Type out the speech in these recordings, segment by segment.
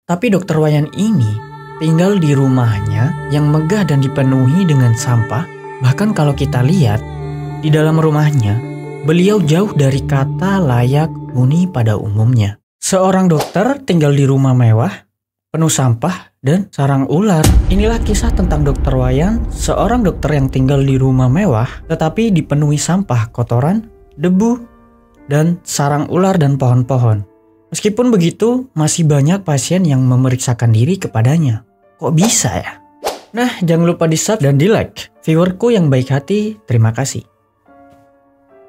Tapi Dokter Wayan ini tinggal di rumahnya yang megah dan dipenuhi dengan sampah. Bahkan kalau kita lihat di dalam rumahnya, beliau jauh dari kata layak huni pada umumnya. Seorang dokter tinggal di rumah mewah, penuh sampah dan sarang ular. Inilah kisah tentang Dokter Wayan, seorang dokter yang tinggal di rumah mewah tetapi dipenuhi sampah, kotoran, debu, dan sarang ular dan pohon-pohon. Meskipun begitu, masih banyak pasien yang memeriksakan diri kepadanya. Kok bisa ya? Nah, jangan lupa di-sub dan di-like. Viewerku yang baik hati, terima kasih.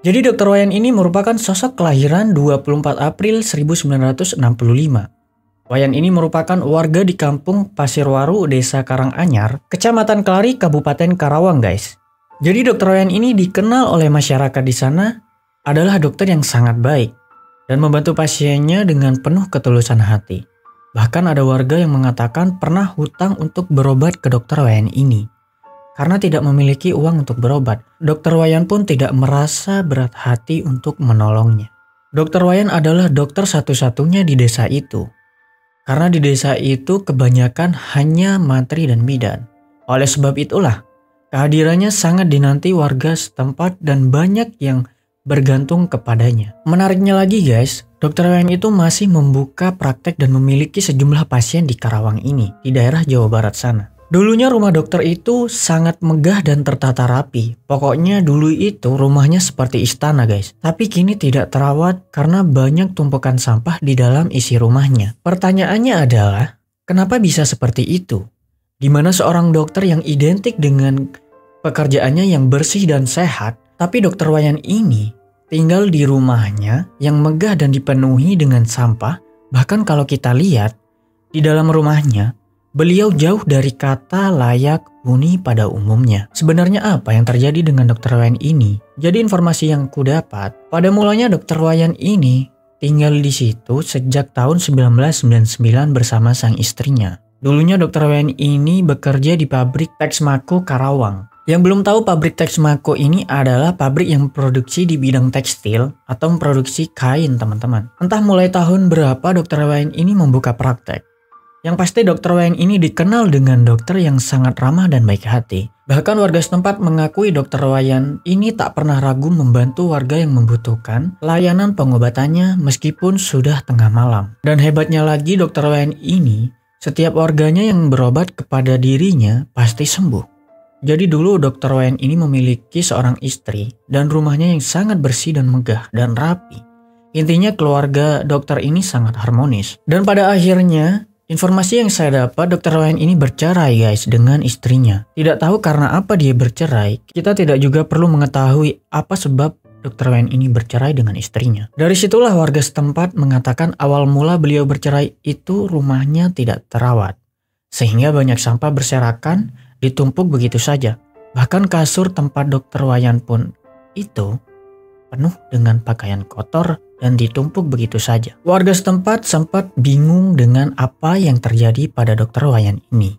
Jadi Dokter Wayan ini merupakan sosok kelahiran 24 April 1965. Wayan ini merupakan warga di kampung Pasirwaru, Desa Karanganyar, Kecamatan Kelari, Kabupaten Karawang, guys. Jadi Dokter Wayan ini dikenal oleh masyarakat di sana adalah dokter yang sangat baik dan membantu pasiennya dengan penuh ketulusan hati. Bahkan ada warga yang mengatakan pernah hutang untuk berobat ke Dokter Wayan ini. Karena tidak memiliki uang untuk berobat, Dokter Wayan pun tidak merasa berat hati untuk menolongnya. Dokter Wayan adalah dokter satu-satunya di desa itu. Karena di desa itu kebanyakan hanya mantri dan bidan. Oleh sebab itulah, kehadirannya sangat dinanti warga setempat dan banyak yang bergantung kepadanya. Menariknya lagi guys, Dokter Wayan itu masih membuka praktek dan memiliki sejumlah pasien di Karawang ini, di daerah Jawa Barat sana. Dulunya rumah dokter itu sangat megah dan tertata rapi. Pokoknya dulu itu rumahnya seperti istana guys. Tapi kini tidak terawat karena banyak tumpukan sampah di dalam isi rumahnya. Pertanyaannya adalah, kenapa bisa seperti itu? Dimana seorang dokter yang identik dengan pekerjaannya yang bersih dan sehat, tapi Dokter Wayan ini tinggal di rumahnya yang megah dan dipenuhi dengan sampah. Bahkan kalau kita lihat di dalam rumahnya, beliau jauh dari kata layak huni pada umumnya. Sebenarnya apa yang terjadi dengan Dokter Wayan ini? Jadi informasi yang kudapat, pada mulanya Dokter Wayan ini tinggal di situ sejak tahun 1999 bersama sang istrinya. Dulunya Dokter Wayan ini bekerja di pabrik Texmaco Karawang. Yang belum tahu, pabrik Texmaco ini adalah pabrik yang produksi di bidang tekstil atau memproduksi kain teman-teman. Entah mulai tahun berapa Dokter Wayan ini membuka praktek. Yang pasti Dokter Wayan ini dikenal dengan dokter yang sangat ramah dan baik hati. Bahkan warga setempat mengakui Dokter Wayan ini tak pernah ragu membantu warga yang membutuhkan layanan pengobatannya meskipun sudah tengah malam. Dan hebatnya lagi Dokter Wayan ini, setiap warganya yang berobat kepada dirinya pasti sembuh. Jadi dulu Dokter Wayan ini memiliki seorang istri dan rumahnya yang sangat bersih dan megah dan rapi. Intinya keluarga dokter ini sangat harmonis. Dan pada akhirnya, informasi yang saya dapat, Dokter Wayan ini bercerai guys dengan istrinya. Tidak tahu karena apa dia bercerai. Kita tidak juga perlu mengetahui apa sebab Dokter Wayan ini bercerai dengan istrinya. Dari situlah warga setempat mengatakan awal mula beliau bercerai itu rumahnya tidak terawat. Sehingga banyak sampah berserakan, ditumpuk begitu saja. Bahkan kasur tempat Dokter Wayan pun itu penuh dengan pakaian kotor dan ditumpuk begitu saja. Warga setempat sempat bingung dengan apa yang terjadi pada Dokter Wayan ini.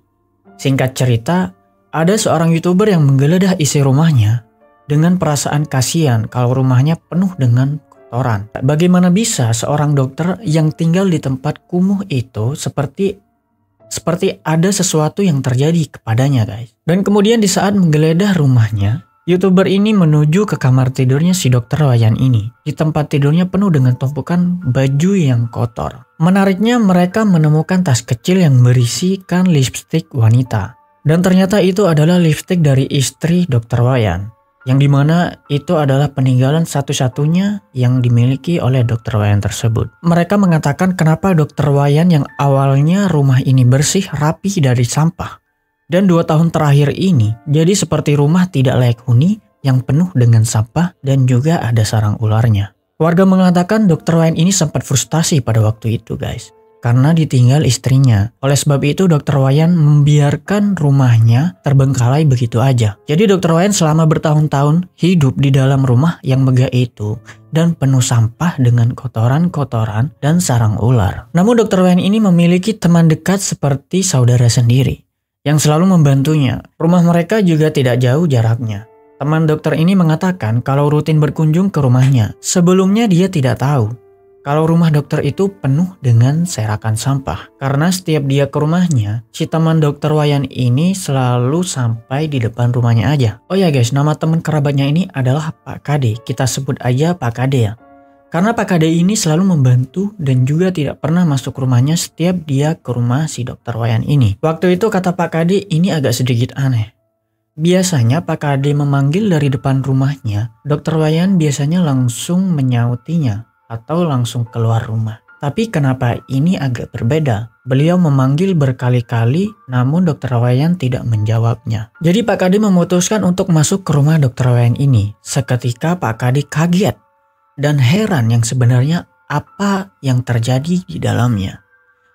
Singkat cerita, ada seorang YouTuber yang menggeledah isi rumahnya dengan perasaan kasihan kalau rumahnya penuh dengan kotoran. Bagaimana bisa seorang dokter yang tinggal di tempat kumuh itu seperti ada sesuatu yang terjadi kepadanya guys. Dan kemudian di saat menggeledah rumahnya, YouTuber ini menuju ke kamar tidurnya si Dokter Wayan ini. Di tempat tidurnya penuh dengan tumpukan baju yang kotor. Menariknya mereka menemukan tas kecil yang berisikan lipstik wanita. Dan ternyata itu adalah lipstik dari istri Dokter Wayan. Yang dimana itu adalah peninggalan satu-satunya yang dimiliki oleh Dokter Wayan tersebut. Mereka mengatakan kenapa Dokter Wayan yang awalnya rumah ini bersih, rapi dari sampah. Dan 2 tahun terakhir ini jadi seperti rumah tidak layak huni yang penuh dengan sampah dan juga ada sarang ularnya. Warga mengatakan Dokter Wayan ini sempat frustasi pada waktu itu guys. Karena ditinggal istrinya. Oleh sebab itu Dokter Wayan membiarkan rumahnya terbengkalai begitu aja. Jadi Dokter Wayan selama bertahun-tahun hidup di dalam rumah yang megah itu dan penuh sampah dengan kotoran-kotoran dan sarang ular. Namun Dokter Wayan ini memiliki teman dekat seperti saudara sendiri yang selalu membantunya. Rumah mereka juga tidak jauh jaraknya. Teman dokter ini mengatakan kalau rutin berkunjung ke rumahnya. Sebelumnya dia tidak tahu kalau rumah dokter itu penuh dengan serakan sampah. Karena setiap dia ke rumahnya, si teman dokter Wayan ini selalu sampai di depan rumahnya aja. Oh ya guys, nama teman kerabatnya ini adalah Pak Kade. Kita sebut aja Pak Kade ya. Karena Pak Kade ini selalu membantu dan juga tidak pernah masuk rumahnya setiap dia ke rumah si dokter Wayan ini. Waktu itu kata Pak Kade ini agak sedikit aneh. Biasanya Pak Kade memanggil dari depan rumahnya, dokter Wayan biasanya langsung menyautinya atau langsung keluar rumah. Tapi kenapa ini agak berbeda? Beliau memanggil berkali-kali namun dokter Wayan tidak menjawabnya. Jadi Pak Kade memutuskan untuk masuk ke rumah dokter Wayan ini. Seketika Pak Kade kaget dan heran yang sebenarnya apa yang terjadi di dalamnya.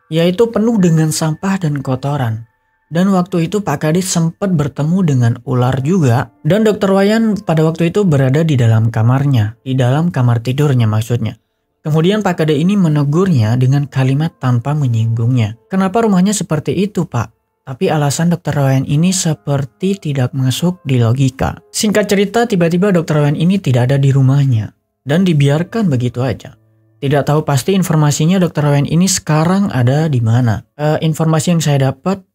Yaitu penuh dengan sampah dan kotoran. Dan waktu itu Pak Kade sempat bertemu dengan ular juga. Dan dokter Wayan pada waktu itu berada di dalam kamarnya. Di dalam kamar tidurnya maksudnya. Kemudian Pak Kade ini menegurnya dengan kalimat tanpa menyinggungnya. Kenapa rumahnya seperti itu Pak? Tapi alasan dokter Wayan ini seperti tidak masuk di logika. Singkat cerita tiba-tiba dokter Wayan ini tidak ada di rumahnya. Dan dibiarkan begitu aja. Tidak tahu pasti informasinya dokter Wayan ini sekarang ada di mana. Informasi yang saya dapat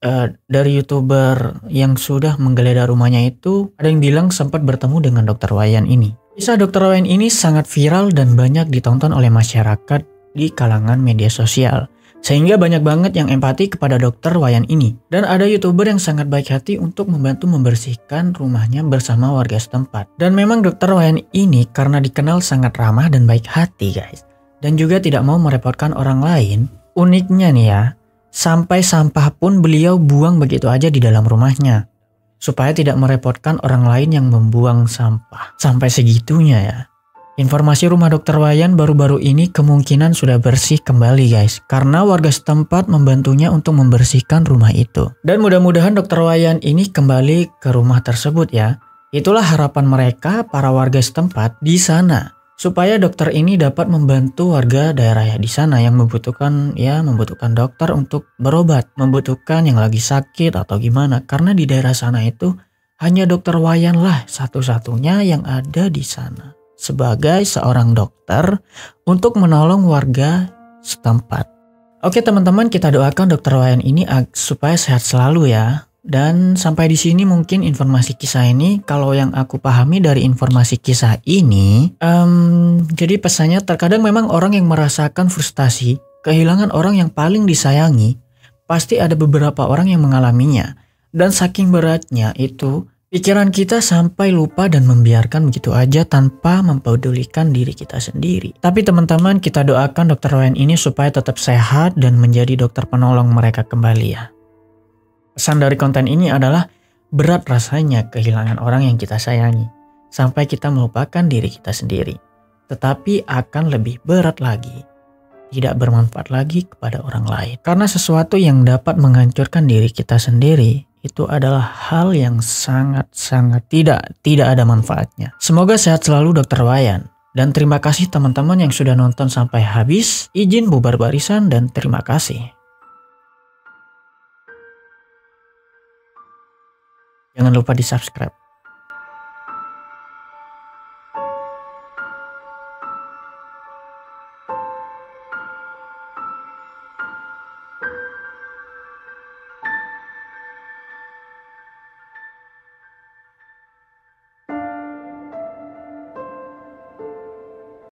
dari YouTuber yang sudah menggeledah rumahnya itu, ada yang bilang sempat bertemu dengan dokter Wayan ini. Kisah dokter Wayan ini sangat viral dan banyak ditonton oleh masyarakat di kalangan media sosial. Sehingga banyak banget yang empati kepada dokter Wayan ini. Dan ada YouTuber yang sangat baik hati untuk membantu membersihkan rumahnya bersama warga setempat. Dan memang dokter Wayan ini karena dikenal sangat ramah dan baik hati guys. Dan juga tidak mau merepotkan orang lain. Uniknya nih ya, sampai sampah pun beliau buang begitu aja di dalam rumahnya. Supaya tidak merepotkan orang lain yang membuang sampah. Sampai segitunya ya. Informasi rumah dokter Wayan baru-baru ini kemungkinan sudah bersih kembali guys. Karena warga setempat membantunya untuk membersihkan rumah itu. Dan mudah-mudahan dokter Wayan ini kembali ke rumah tersebut ya. Itulah harapan mereka para warga setempat di sana. Supaya dokter ini dapat membantu warga daerah ya di sana yang membutuhkan dokter untuk berobat, membutuhkan yang lagi sakit atau gimana. Karena di daerah sana itu hanya dokter Wayan lah satu-satunya yang ada di sana sebagai seorang dokter untuk menolong warga setempat. Oke teman-teman, kita doakan dokter Wayan ini supaya sehat selalu ya. Dan sampai di sini mungkin informasi kisah ini. Kalau yang aku pahami dari informasi kisah ini, jadi pesannya terkadang memang orang yang merasakan frustasi, kehilangan orang yang paling disayangi, pasti ada beberapa orang yang mengalaminya. Dan saking beratnya itu, pikiran kita sampai lupa dan membiarkan begitu aja tanpa mempedulikan diri kita sendiri. Tapi teman-teman, kita doakan dokter Wayan ini supaya tetap sehat dan menjadi dokter penolong mereka kembali ya. Pesan dari konten ini adalah berat rasanya kehilangan orang yang kita sayangi sampai kita melupakan diri kita sendiri. Tetapi akan lebih berat lagi, tidak bermanfaat lagi kepada orang lain. Karena sesuatu yang dapat menghancurkan diri kita sendiri itu adalah hal yang sangat-sangat tidak ada manfaatnya. Semoga sehat selalu dokter Wayan. Dan terima kasih teman-teman yang sudah nonton sampai habis. Izin bubar barisan dan terima kasih. Jangan lupa di subscribe.